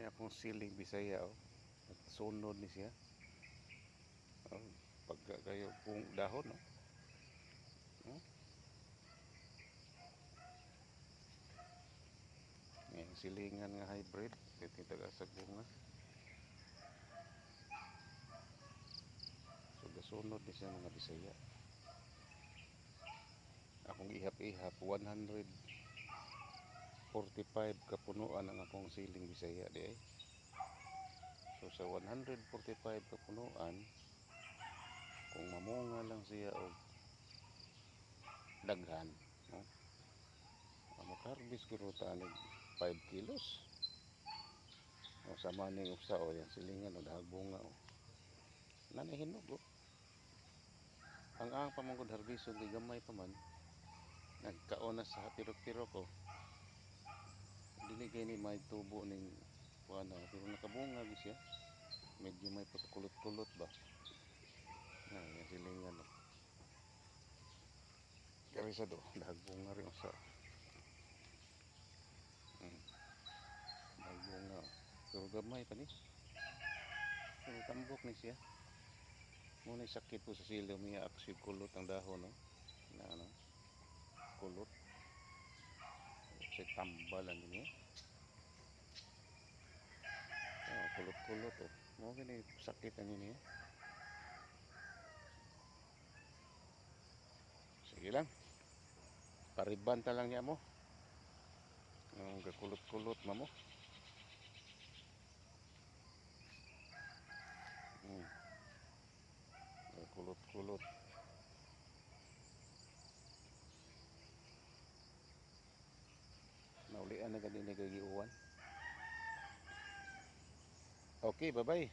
May akong siling Bisaya oh. At sunod ni siya. Oh, pagka kayo kung dahon no. Oh. Ngayon silingan nga hybrid, titaga sa bunga. So gasunod ni siya mga Bisaya. Akong ihap-ihap 145 kapunuan ang akong siling Bisaya di ay. So sa 145 kapunuan, kung mamunga lang siya og daghan, no? Makarbis ko tanig 5 kilos. O sama ning usa o yan silingan o dahag bunga o. Nanay hinog o. Ang pamangkod harbison di gamay pa man. Nagkaon na sa pirok-pirok o. Dili kay ni may tubo ning kuana pero nakabunga gyud siya. Medyo may pagkulot-kulot ba. Na yan silingan o. Kaya sa do dahag bunga rin usa. Dahag bunga o. Pero gamay pa ni. Pero tambok ni siya. Muna sakit po sa silo, may aksib kulot ang dahon no? Na ano, kulot kasi tambalan din kulot-kulot oh. Mo gani sakit ani niya. Sige lang, paribanta lang niya mo ang kulot-kulot mo. Kulot-kulot. Naulian na gani ni gagiuwan. Okay, bye-bye.